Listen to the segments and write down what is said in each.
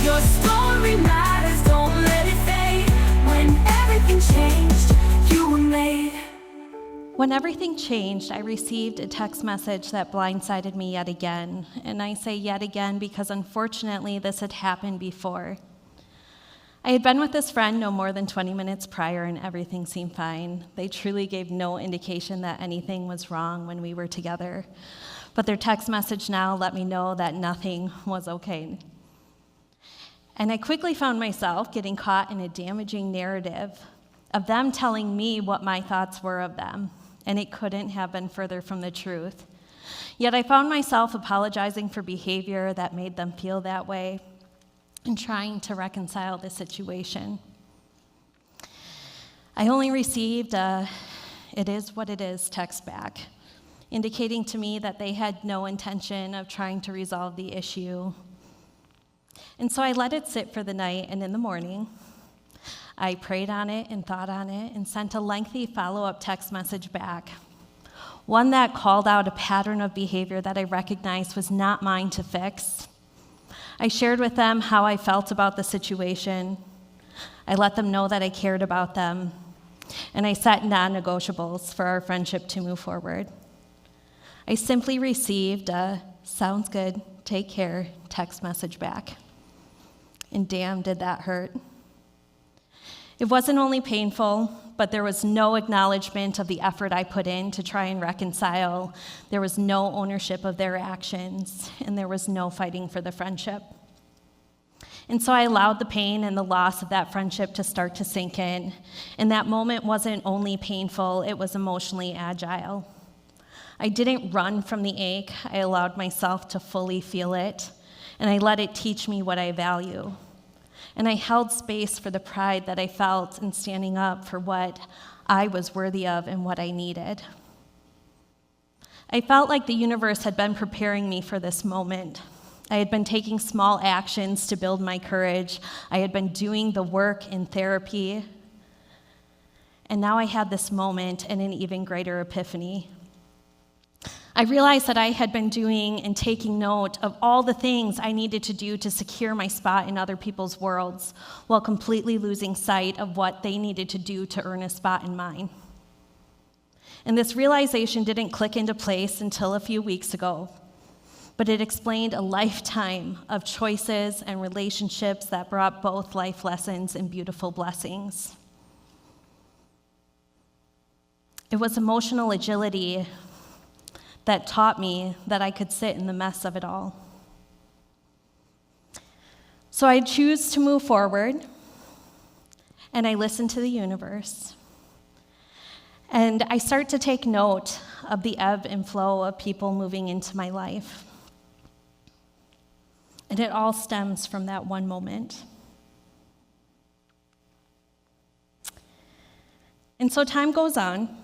Your story matters, don't let it fade. When everything changed, you were made. When everything changed, I received a text message that blindsided me yet again. And I say yet again because unfortunately this had happened before. I had been with this friend no more than 20 minutes prior and everything seemed fine. They truly gave no indication that anything was wrong when we were together. But their text message now let me know that nothing was okay. And I quickly found myself getting caught in a damaging narrative of them telling me what my thoughts were of them. And it couldn't have been further from the truth. Yet I found myself apologizing for behavior that made them feel that way and trying to reconcile the situation. I only received a "it is what it is" text back, indicating to me that they had no intention of trying to resolve the issue. And so I let it sit for the night, and in the morning, I prayed on it and thought on it and sent a lengthy follow-up text message back, one that called out a pattern of behavior that I recognized was not mine to fix. I shared with them how I felt about the situation. I let them know that I cared about them, and I set non-negotiables for our friendship to move forward. I simply received a "sounds good, take care" text message back. And damn, did that hurt. It wasn't only painful, but there was no acknowledgement of the effort I put in to try and reconcile. There was no ownership of their actions, and there was no fighting for the friendship. And so I allowed the pain and the loss of that friendship to start to sink in. And that moment wasn't only painful, it was emotionally agile. I didn't run from the ache. I allowed myself to fully feel it, and I let it teach me what I value. And I held space for the pride that I felt in standing up for what I was worthy of and what I needed. I felt like the universe had been preparing me for this moment. I had been taking small actions to build my courage. I had been doing the work in therapy. And now I had this moment and an even greater epiphany. I realized that I had been doing and taking note of all the things I needed to do to secure my spot in other people's worlds, while completely losing sight of what they needed to do to earn a spot in mine. And this realization didn't click into place until a few weeks ago, but it explained a lifetime of choices and relationships that brought both life lessons and beautiful blessings. It was emotional agility that taught me that I could sit in the mess of it all. So I choose to move forward, and I listen to the universe. And I start to take note of the ebb and flow of people moving into my life. And it all stems from that one moment. And so time goes on.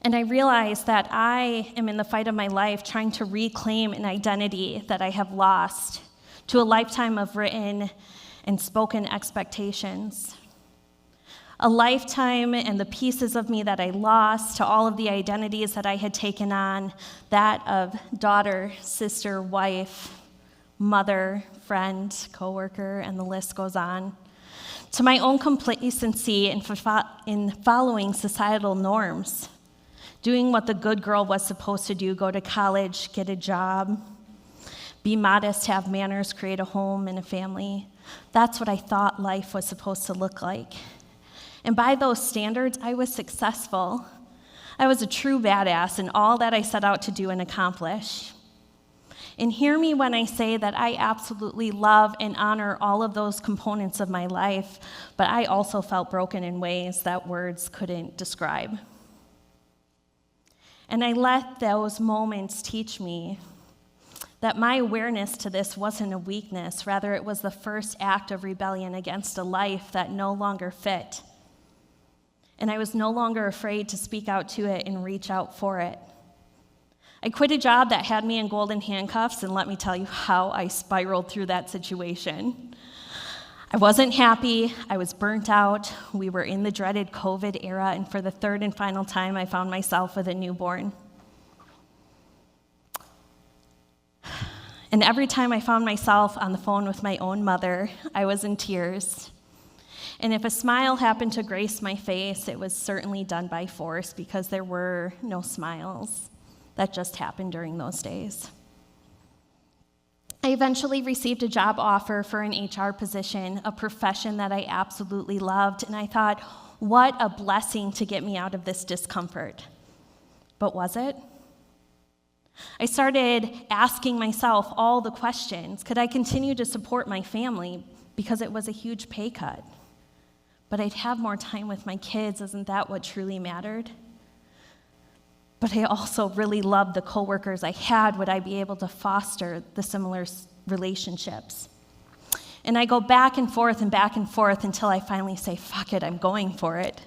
And I realize that I am in the fight of my life trying to reclaim an identity that I have lost to a lifetime of written and spoken expectations. A lifetime and the pieces of me that I lost to all of the identities that I had taken on, that of daughter, sister, wife, mother, friend, coworker, and the list goes on. To my own complacency in following societal norms. Doing what the good girl was supposed to do, go to college, get a job, be modest, have manners, create a home and a family. That's what I thought life was supposed to look like. And by those standards, I was successful. I was a true badass in all that I set out to do and accomplish. And hear me when I say that I absolutely love and honor all of those components of my life, but I also felt broken in ways that words couldn't describe. And I let those moments teach me that my awareness to this wasn't a weakness, rather it was the first act of rebellion against a life that no longer fit. And I was no longer afraid to speak out to it and reach out for it. I quit a job that had me in golden handcuffs, and let me tell you how I spiraled through that situation. I wasn't happy, I was burnt out, we were in the dreaded COVID era, and for the third and final time, I found myself with a newborn. And every time I found myself on the phone with my own mother, I was in tears. And if a smile happened to grace my face, it was certainly done by force because there were no smiles. That just happened during those days. I eventually received a job offer for an HR position, a profession that I absolutely loved, and I thought, what a blessing to get me out of this discomfort. But was it? I started asking myself all the questions. Could I continue to support my family because it was a huge pay cut? But I'd have more time with my kids. Isn't that what truly mattered? But I also really loved the coworkers I had. Would I be able to foster the similar relationships? And I go back and forth until I finally say, fuck it, I'm going for it.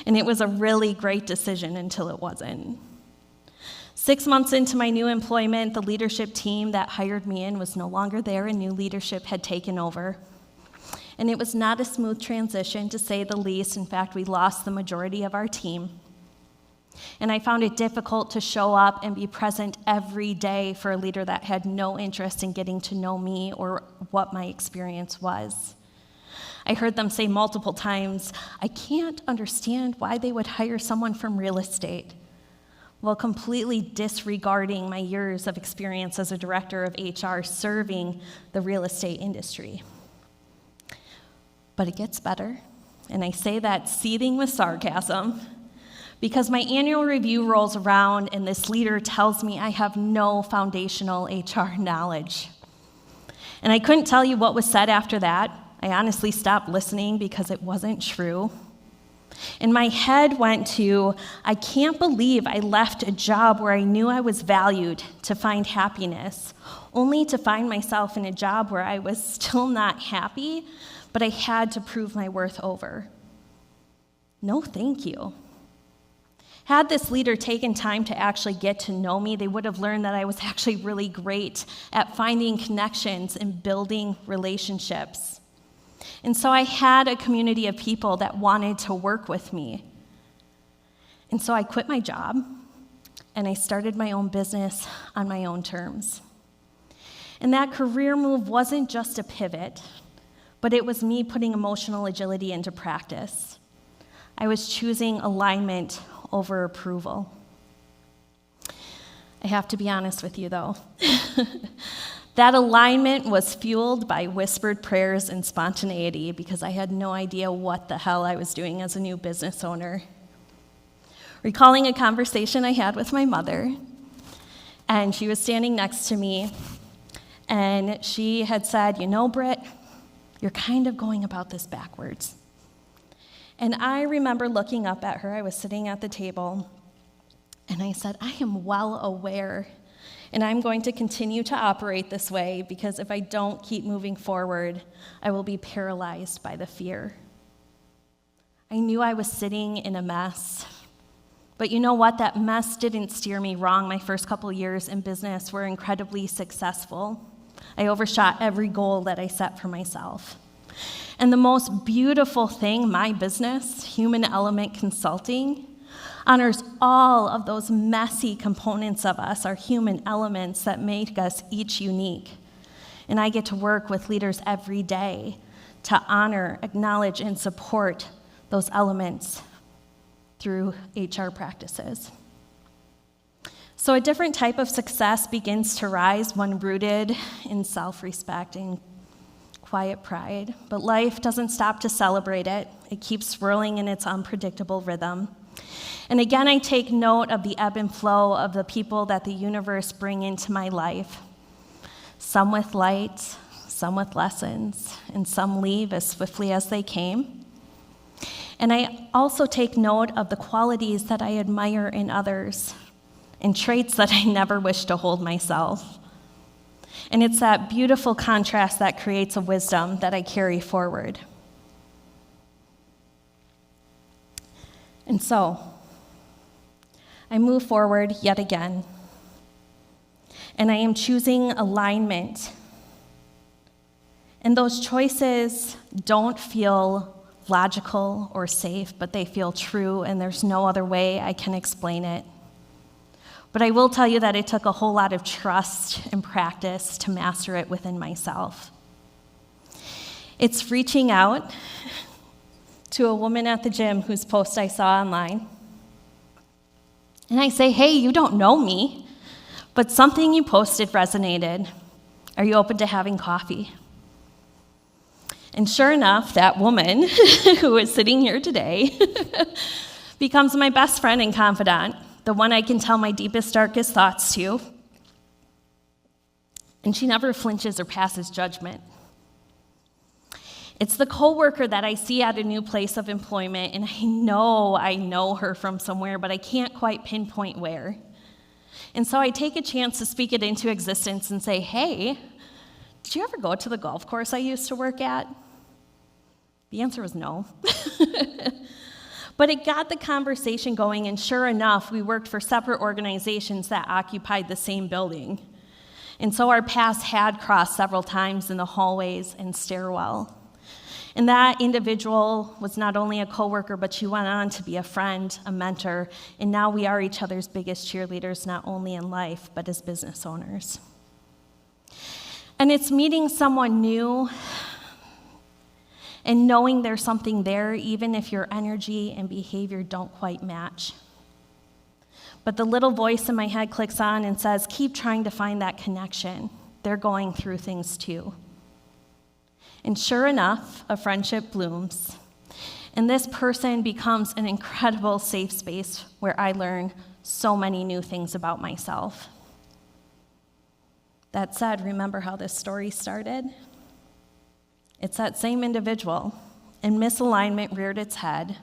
And it was a really great decision until it wasn't. 6 months into my new employment, the leadership team that hired me in was no longer there, and new leadership had taken over. And it was not a smooth transition, to say the least. In fact, we lost the majority of our team. And I found it difficult to show up and be present every day for a leader that had no interest in getting to know me or what my experience was. I heard them say multiple times, I can't understand why they would hire someone from real estate, while completely disregarding my years of experience as a director of HR serving the real estate industry. But it gets better, and I say that seething with sarcasm, because my annual review rolls around and this leader tells me I have no foundational HR knowledge. And I couldn't tell you what was said after that. I honestly stopped listening because it wasn't true. And my head went to, I can't believe I left a job where I knew I was valued to find happiness, only to find myself in a job where I was still not happy, but I had to prove my worth over. No, thank you. Had this leader taken time to actually get to know me, they would have learned that I was actually really great at finding connections and building relationships. And so I had a community of people that wanted to work with me. And so I quit my job, and I started my own business on my own terms. And that career move wasn't just a pivot, but it was me putting emotional agility into practice. I was choosing alignment over approval. I have to be honest with you, though. That alignment was fueled by whispered prayers and spontaneity because I had no idea what the hell I was doing as a new business owner. Recalling a conversation I had with my mother, and she was standing next to me, and she had said, you know, Britt, you're kind of going about this backwards. And I remember looking up at her. I was sitting at the table, and I said, I am well aware, and I'm going to continue to operate this way because if I don't keep moving forward, I will be paralyzed by the fear. I knew I was sitting in a mess, but you know what? That mess didn't steer me wrong. My first couple years in business were incredibly successful. I overshot every goal that I set for myself. And the most beautiful thing, my business, Human Element Consulting, honors all of those messy components of us, our human elements that make us each unique. And I get to work with leaders every day to honor, acknowledge, and support those elements through HR practices. So a different type of success begins to rise, one rooted in self-respect and quiet pride. But life doesn't stop to celebrate it. It keeps swirling in its unpredictable rhythm. And again, I take note of the ebb and flow of the people that the universe bring into my life. Some with light, some with lessons, and some leave as swiftly as they came. And I also take note of the qualities that I admire in others and traits that I never wish to hold myself. And it's that beautiful contrast that creates a wisdom that I carry forward. And so, I move forward yet again, and I am choosing alignment. And those choices don't feel logical or safe, but they feel true, and there's no other way I can explain it. But I will tell you that it took a whole lot of trust and practice to master it within myself. It's reaching out to a woman at the gym whose post I saw online. And I say, hey, you don't know me, but something you posted resonated. Are you open to having coffee? And sure enough, that woman who is sitting here today becomes my best friend and confidant, the one I can tell my deepest, darkest thoughts to. And she never flinches or passes judgment. It's the coworker that I see at a new place of employment, and I know her from somewhere, but I can't quite pinpoint where. And so I take a chance to speak it into existence and say, hey, did you ever go to the golf course I used to work at? The answer was no. But it got the conversation going, and sure enough, we worked for separate organizations that occupied the same building. And so our paths had crossed several times in the hallways and stairwell. And that individual was not only a coworker, but she went on to be a friend, a mentor, and now we are each other's biggest cheerleaders, not only in life, but as business owners. And it's meeting someone new and knowing there's something there, even if your energy and behavior don't quite match. But the little voice in my head clicks on and says, keep trying to find that connection. They're going through things too. And sure enough, a friendship blooms. And this person becomes an incredible safe space where I learn so many new things about myself. That said, remember how this story started? It's that same individual, and misalignment reared its head.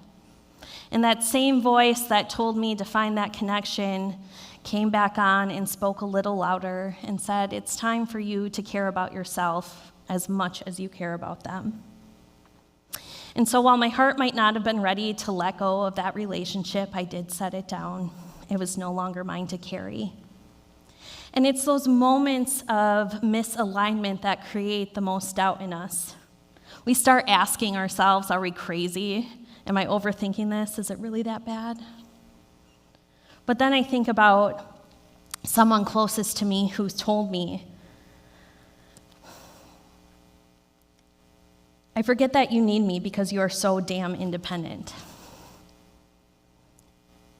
And that same voice that told me to find that connection came back on and spoke a little louder and said, it's time for you to care about yourself as much as you care about them. And so while my heart might not have been ready to let go of that relationship, I did set it down. It was no longer mine to carry. And it's those moments of misalignment that create the most doubt in us. We start asking ourselves, are we crazy? Am I overthinking this? Is it really that bad? But then I think about someone closest to me who's told me, I forget that you need me because you are so damn independent.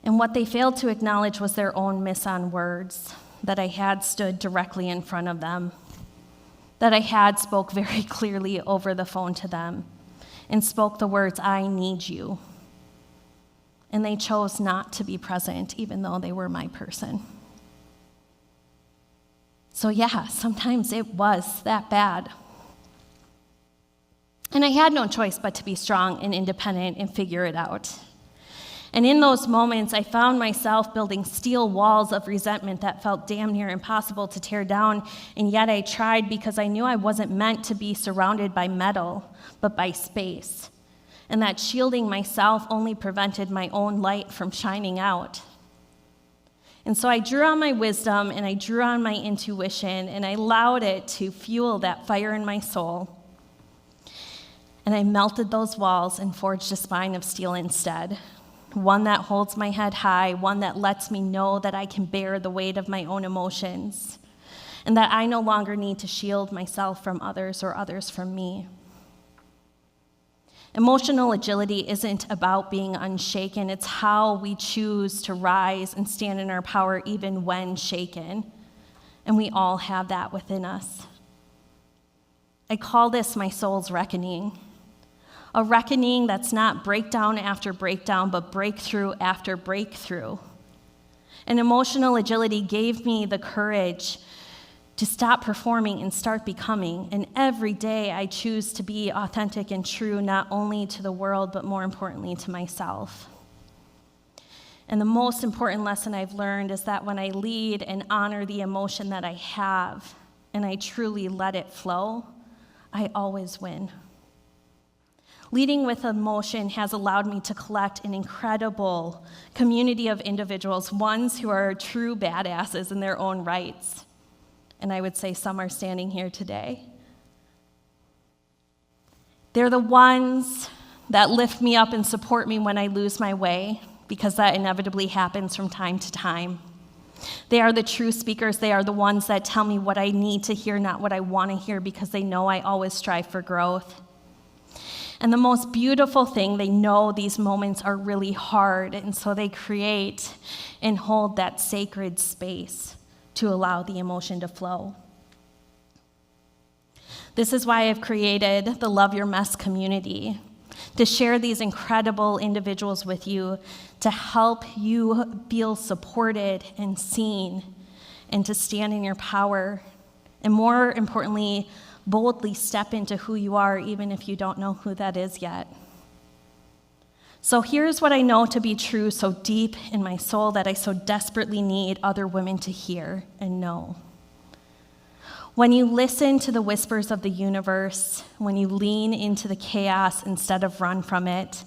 And what they failed to acknowledge was their own miss on words, that I had stood directly in front of them, that I had spoke very clearly over the phone to them and spoke the words, I need you. And they chose not to be present, even though they were my person. So yeah, sometimes it was that bad. And I had no choice but to be strong and independent and figure it out. And in those moments, I found myself building steel walls of resentment that felt damn near impossible to tear down, and yet I tried because I knew I wasn't meant to be surrounded by metal, but by space, and that shielding myself only prevented my own light from shining out. And so I drew on my wisdom, and I drew on my intuition, and I allowed it to fuel that fire in my soul. And I melted those walls and forged a spine of steel instead. One that holds my head high, one that lets me know that I can bear the weight of my own emotions, and that I no longer need to shield myself from others or others from me. Emotional agility isn't about being unshaken. It's how we choose to rise and stand in our power even when shaken. And we all have that within us. I call this my soul's reckoning. A reckoning that's not breakdown after breakdown, but breakthrough after breakthrough. And emotional agility gave me the courage to stop performing and start becoming. And every day I choose to be authentic and true, not only to the world, but more importantly to myself. And the most important lesson I've learned is that when I lead and honor the emotion that I have, and I truly let it flow, I always win. Leading with emotion has allowed me to collect an incredible community of individuals, ones who are true badasses in their own rights. And I would say some are standing here today. They're the ones that lift me up and support me when I lose my way, because that inevitably happens from time to time. They are the true speakers. They are the ones that tell me what I need to hear, not what I want to hear, because they know I always strive for growth. And the most beautiful thing, they know these moments are really hard, and so they create and hold that sacred space to allow the emotion to flow. This is why I've created the Love Your Mess community, to share these incredible individuals with you, to help you feel supported and seen, and to stand in your power, and more importantly, boldly step into who you are, even if you don't know who that is yet. So here's what I know to be true so deep in my soul that I so desperately need other women to hear and know. When you listen to the whispers of the universe, when you lean into the chaos instead of run from it,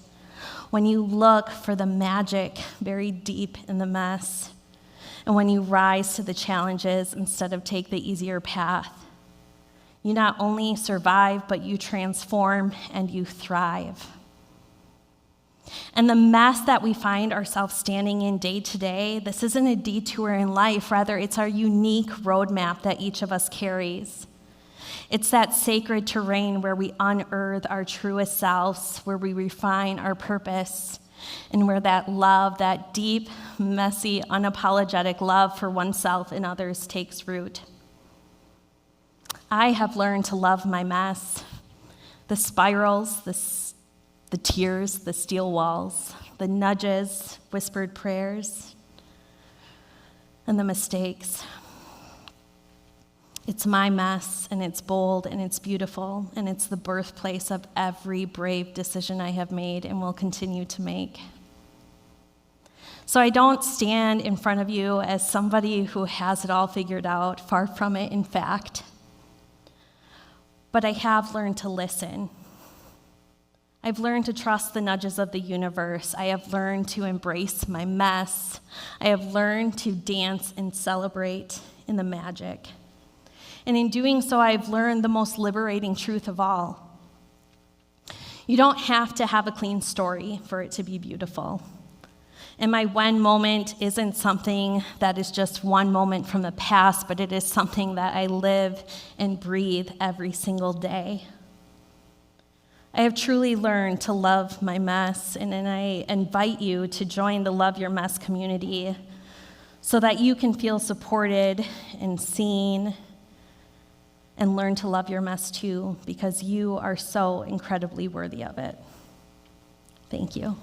when you look for the magic buried deep in the mess, and when you rise to the challenges instead of take the easier path, you not only survive, but you transform and you thrive. And the mess that we find ourselves standing in day to day, this isn't a detour in life. Rather, it's our unique roadmap that each of us carries. It's that sacred terrain where we unearth our truest selves, where we refine our purpose, and where that love, that deep, messy, unapologetic love for oneself and others takes root. I have learned to love my mess, the spirals, the tears, the steel walls, the nudges, whispered prayers, and the mistakes. It's my mess, and it's bold, and it's beautiful, and it's the birthplace of every brave decision I have made and will continue to make. So I don't stand in front of you as somebody who has it all figured out, far from it, in fact. But I have learned to listen. I've learned to trust the nudges of the universe. I have learned to embrace my mess. I have learned to dance and celebrate in the magic. And in doing so, I've learned the most liberating truth of all. You don't have to have a clean story for it to be beautiful. And my when moment isn't something that is just one moment from the past, but it is something that I live and breathe every single day. I have truly learned to love my mess, and I invite you to join the Love Your Mess community so that you can feel supported and seen and learn to love your mess too, because you are so incredibly worthy of it. Thank you.